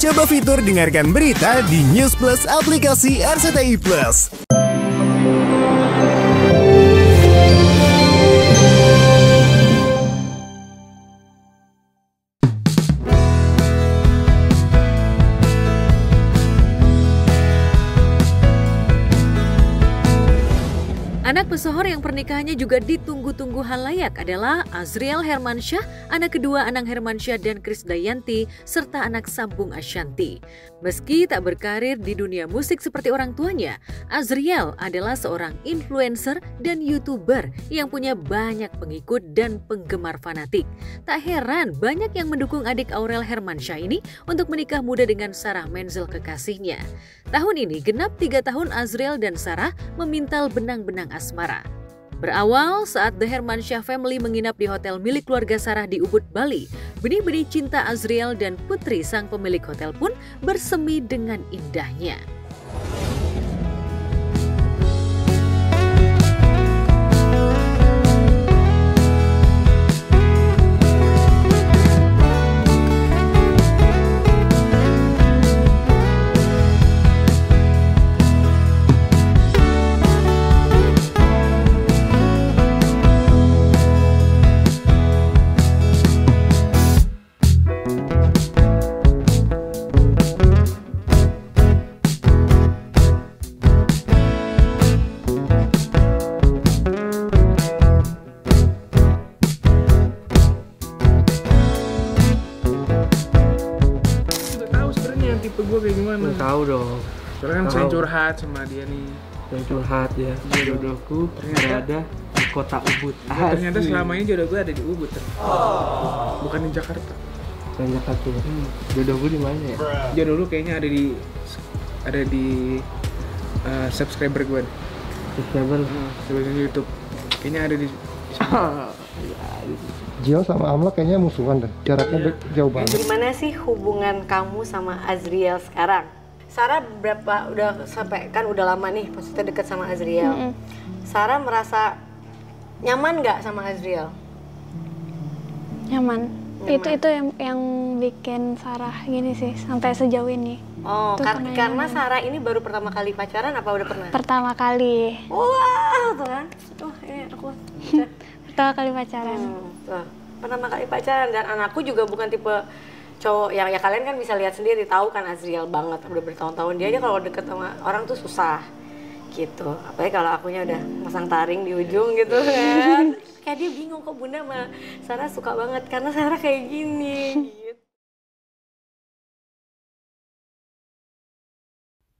Coba fitur dengarkan berita di News Plus aplikasi RCTI Plus. Anak pesohor yang pernikahannya juga ditunggu-tunggu halayak adalah Azriel Hermansyah, anak kedua Anang Hermansyah dan Krisdayanti, serta anak sambung Ashanti. Meski tak berkarir di dunia musik seperti orang tuanya, Azriel adalah seorang influencer dan YouTuber yang punya banyak pengikut dan penggemar fanatik. Tak heran banyak yang mendukung adik Aurel Hermansyah ini untuk menikah muda dengan Sarah Menzel kekasihnya. Tahun ini genap 3 tahun Azriel dan Sarah memintal benang-benang asmara. Berawal saat The Hermansyah Family menginap di hotel milik keluarga Sarah di Ubud, Bali, benih-benih cinta Azriel dan Putri sang pemilik hotel pun bersemi dengan indahnya. Gue kayak gimana? Tahu dong. Soalnya kan saya curhat sama dia nih. Yang curhat ya. Jodohku berada di kota Ubud. Ternyata selama ini jodoh gue ada di Ubud. Bukan di Jakarta. Bukan Jakarta. Jodoh gue di mana ya? Jodoh lu kayaknya ada di subscriber gue. Subscriber Sebagai YouTube. Kayaknya ada di Jill sama Amla kayaknya musuhan deh, jaraknya jauh banget. Gimana sih hubungan kamu sama Azriel sekarang? Sarah udah sampai kan udah lama nih maksudnya deket sama Azriel. Sarah merasa nyaman nggak sama Azriel? Nyaman. Itu yang bikin Sarah gini sih sampai sejauh ini. Oh, karena Sarah ini baru pertama kali pacaran apa udah pernah? Pertama kali. Wah, tuh kan. Ini aku. Pertama kali pacaran. Tuh, pertama kali pacaran dan anakku juga bukan tipe cowok yang ya kalian kan bisa lihat sendiri tahu kan Azriel banget udah bertahun-tahun dia aja kalau deket sama orang tuh susah gitu. Apalagi kalau akunya udah masang taring di ujung gitu kan. Kayak dia bingung kok Bunda sama Sarah suka banget karena Sarah kayak gini gitu.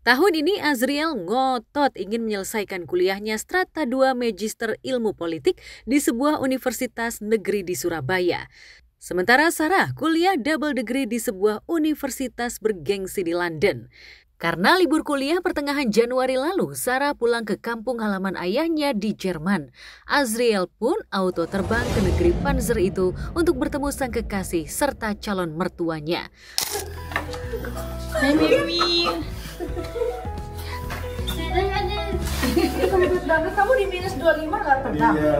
Tahun ini Azriel ngotot ingin menyelesaikan kuliahnya Strata 2 Magister Ilmu Politik di sebuah universitas negeri di Surabaya. Sementara Sarah kuliah double degree di sebuah universitas bergengsi di London. Karena libur kuliah pertengahan Januari lalu, Sarah pulang ke kampung halaman ayahnya di Jerman. Azriel pun auto terbang ke negeri Panzer itu untuk bertemu sang kekasih serta calon mertuanya. Hai baby. Lembut banget, kamu di minus 25 gak tenang? Iya.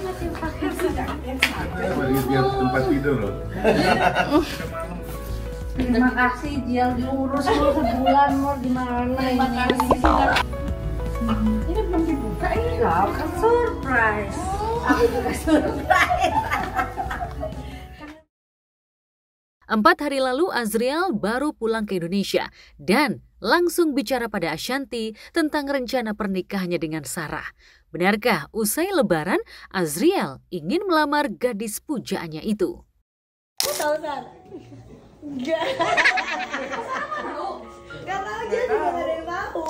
Masih pakai tempat tidur loh. Terima kasih Jill diurus lu sebulan mau gimana ini? Ini belum dibuka ini loh, kan surprise. Aku juga surprise. 4 hari lalu Azriel baru pulang ke Indonesia dan langsung bicara pada Ashanti tentang rencana pernikahannya dengan Sarah. Benarkah usai lebaran Azriel ingin melamar gadis pujaannya itu? Tahu Sar? Enggak. Enggak tahu dia juga gak ada yang tahu.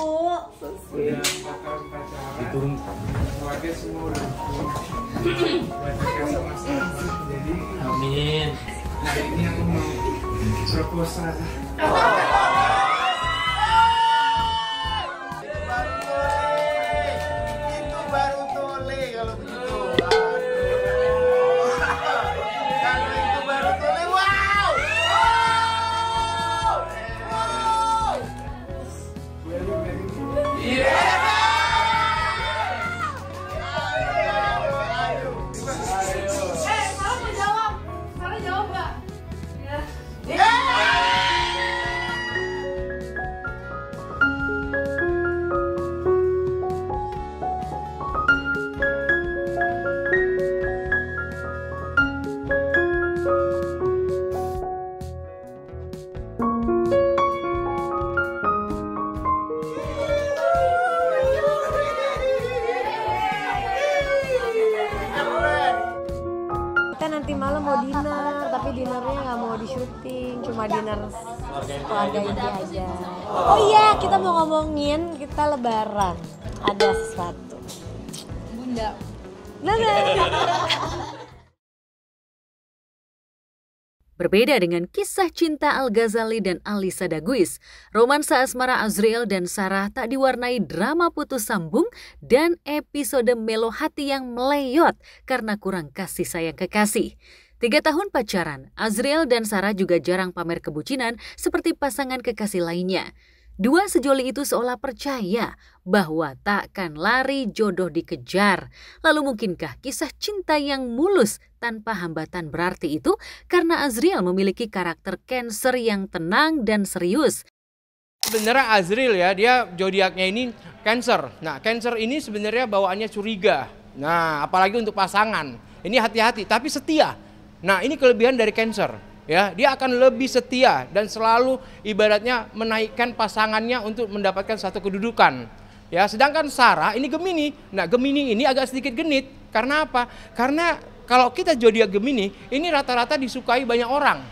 Udah bakal pacaran. Diturunkan. Keluarga semua udah. Sama Sarah. Jadi amin. Nah ini aku mau proposal. Itu baru tole kalau begitu. Kalau itu baru tole, wow. Iya. dinernya nggak mau di syuting, cuma dinner keluarga inti aja. Oh iya, kita mau ngomongin kita lebaran. Ada sesuatu. Bunda. Berbeda dengan kisah cinta Al-Ghazali dan Alisa Daguis, romansa asmara Azriel dan Sarah tak diwarnai drama putus sambung dan episode melo hati yang meleyot karena kurang kasih sayang kekasih. 3 tahun pacaran, Azriel dan Sarah juga jarang pamer kebucinan seperti pasangan kekasih lainnya. Dua sejoli itu seolah percaya bahwa takkan lari jodoh dikejar. Lalu mungkinkah kisah cinta yang mulus tanpa hambatan berarti itu karena Azriel memiliki karakter Cancer yang tenang dan serius? Sebenarnya Azriel ya, dia zodiaknya ini Cancer. Nah, Cancer ini sebenarnya bawaannya curiga. Nah, apalagi untuk pasangan. Ini hati-hati tapi setia. Nah, ini kelebihan dari Cancer. Ya, dia akan lebih setia dan selalu ibaratnya menaikkan pasangannya untuk mendapatkan satu kedudukan. Ya, sedangkan Sarah ini Gemini. Nah, Gemini ini agak sedikit genit. Karena apa? Karena kalau kita zodiak Gemini, ini rata-rata disukai banyak orang.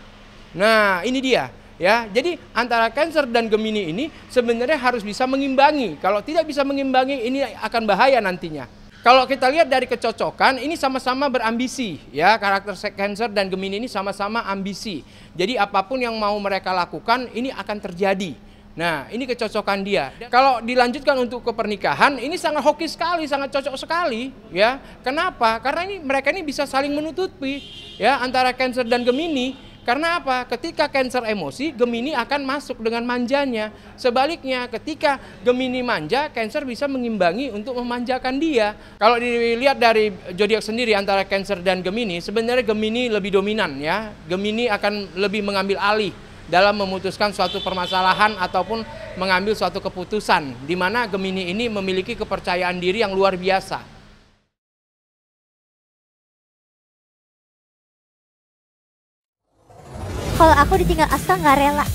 Nah, ini dia. Ya, jadi antara Cancer dan Gemini ini sebenarnya harus bisa mengimbangi. Kalau tidak bisa mengimbangi, ini akan bahaya nantinya. Kalau kita lihat dari kecocokan, ini sama-sama berambisi, ya, karakter Cancer dan Gemini ini sama-sama ambisi. Jadi apapun yang mau mereka lakukan, ini akan terjadi. Nah, ini kecocokan dia. Kalau dilanjutkan untuk ke pernikahan, ini sangat hoki sekali, sangat cocok sekali, ya. Kenapa? Karena ini mereka ini bisa saling menutupi, ya, antara Cancer dan Gemini. Karena apa? Ketika Cancer emosi, Gemini akan masuk dengan manjanya. Sebaliknya, ketika Gemini manja, Cancer bisa mengimbangi untuk memanjakan dia. Kalau dilihat dari zodiak sendiri antara Cancer dan Gemini, sebenarnya Gemini lebih dominan ya. Gemini akan lebih mengambil alih dalam memutuskan suatu permasalahan ataupun mengambil suatu keputusan, di mana Gemini ini memiliki kepercayaan diri yang luar biasa. Kalau aku ditinggal Aska nggak rela.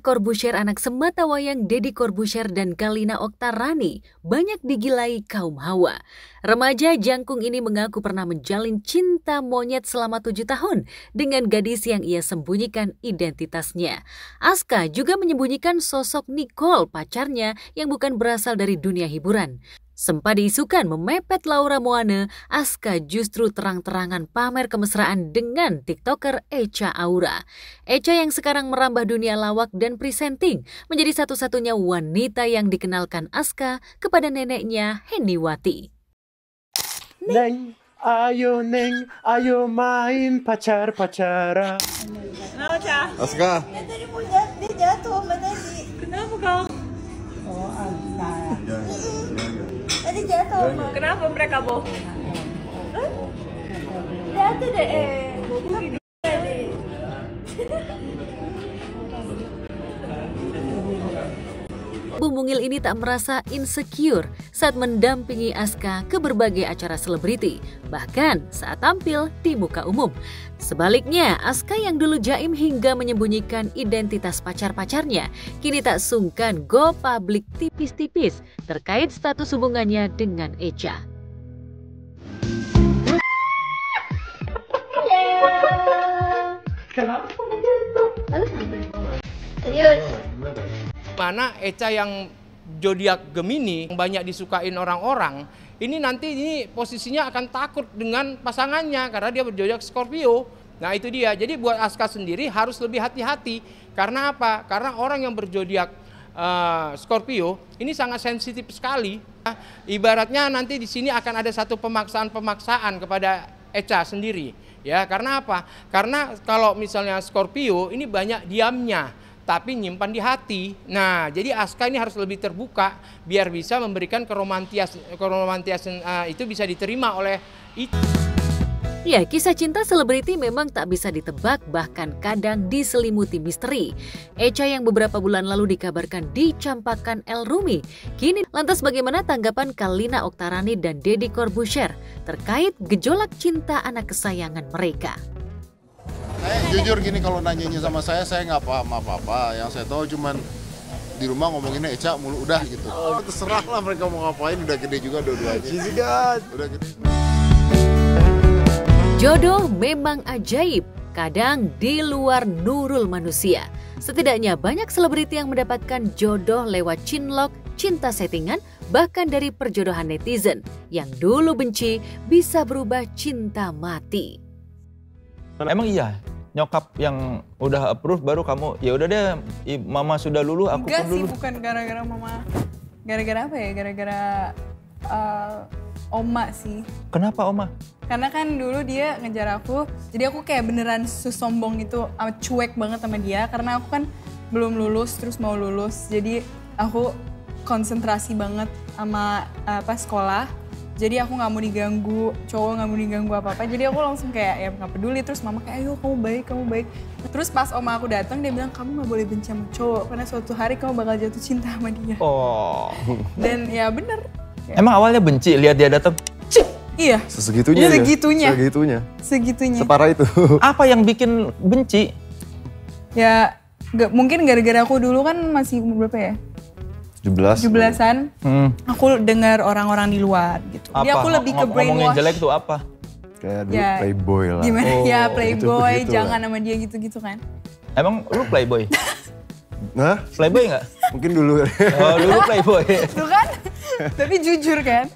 Corbuzier anak sematawayang Deddy Corbuzier dan Galina Oktarani banyak digilai kaum hawa. Remaja jangkung ini mengaku pernah menjalin cinta monyet selama 7 tahun dengan gadis yang ia sembunyikan identitasnya. Aska juga menyembunyikan sosok Nicole, pacarnya yang bukan berasal dari dunia hiburan. Sempat diisukan memepet Laura Moana, Aska justru terang-terangan pamer kemesraan dengan TikToker Echa Aura. Echa yang sekarang merambah dunia lawak dan presenting menjadi satu-satunya wanita yang dikenalkan Aska kepada neneknya Heniwati. Neng, ayo main pacar-pacaran. Kenapa, Cah? Aska. Dia jatuh sama tadi. Kenapa kau? Oh, Aska. Tadi jatuh. Kenapa mereka bohong? Jatuh deh. Bu Mungil ini tak merasa insecure saat mendampingi Aska ke berbagai acara selebriti, bahkan saat tampil di muka umum. Sebaliknya, Aska yang dulu jaim hingga menyembunyikan identitas pacar-pacarnya, kini tak sungkan go public tipis-tipis terkait status hubungannya dengan Echa. Kenapa? Mana Echa yang zodiak Gemini yang banyak disukain orang-orang, ini nanti ini posisinya akan takut dengan pasangannya karena dia berzodiak Scorpio. Nah, itu dia. Jadi buat Aska sendiri harus lebih hati-hati. Karena apa? Karena orang yang berzodiak Scorpio ini sangat sensitif sekali. Ibaratnya nanti di sini akan ada satu pemaksaan-pemaksaan kepada Echa sendiri. Ya, karena apa? Karena kalau misalnya Scorpio ini banyak diamnya, tapi nyimpan di hati. Nah, jadi Aska ini harus lebih terbuka biar bisa memberikan keromantisan itu bisa diterima oleh itu. Ya, kisah cinta selebriti memang tak bisa ditebak, bahkan kadang diselimuti misteri. Echa yang beberapa bulan lalu dikabarkan dicampakkan El Rumi. Kini lantas bagaimana tanggapan Galina Oktarani dan Deddy Corbuzier terkait gejolak cinta anak kesayangan mereka? Jujur gini, kalau nanyanya sama saya nggak paham apa-apa. Yang saya tahu cuman di rumah ngomonginnya Eca mulu udah gitu. Terserah lah mereka mau ngapain, udah gede juga dua-duanya. Udah gede. Jodoh memang ajaib, kadang di luar nurul manusia. Setidaknya banyak selebriti yang mendapatkan jodoh lewat cinlok, cinta settingan, bahkan dari perjodohan netizen yang dulu benci bisa berubah cinta mati. Emang iya, nyokap yang udah approve baru kamu, ya udah deh, mama sudah luluh, aku enggak pun dulu. Sih, bukan gara-gara mama. Gara-gara apa ya? Gara-gara oma sih. Kenapa oma? Karena kan dulu dia ngejar aku, jadi aku kayak beneran sesombong itu, cuek banget sama dia. Karena aku kan belum lulus, terus mau lulus. Jadi aku konsentrasi banget sama sekolah. Jadi aku nggak mau diganggu, cowok nggak mau diganggu apa-apa. Jadi aku langsung kayak ya nggak peduli. Terus mama kayak ayo kamu baik. Terus pas oma aku datang dia bilang kamu nggak boleh benci sama cowok karena suatu hari kamu bakal jatuh cinta sama dia. Oh. Dan ya bener. Emang awalnya benci lihat dia datang? Iya. Segitunya. Segitunya. Separah itu. Apa yang bikin benci? Ya mungkin gara-gara aku dulu kan masih umur berapa ya? 17-an. Aku dengar orang-orang di luar gitu. Apa? Jadi aku lebih ke brainwash. Ngomongin jelek tuh apa? Kayak dulu playboy lah. Gimana ya playboy, gitu jangan sama dia gitu-gitu kan. Emang lu playboy? Nah? Playboy nggak? Mungkin dulu. Oh dulu playboy. Tuh kan? Tapi jujur kan?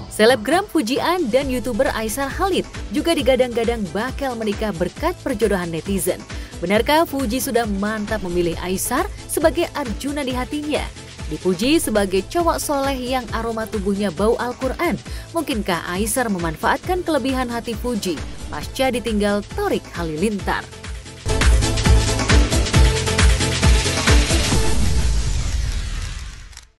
Selebgram Fujian dan YouTuber Aisar Khalid juga digadang-gadang bakal menikah berkat perjodohan netizen. Benarkah Fuji sudah mantap memilih Aisar sebagai Arjuna di hatinya? Dipuji sebagai cowok soleh yang aroma tubuhnya bau Al-Quran. Mungkinkah Aisar memanfaatkan kelebihan hati Fuji pasca ditinggal Thorik Halilintar?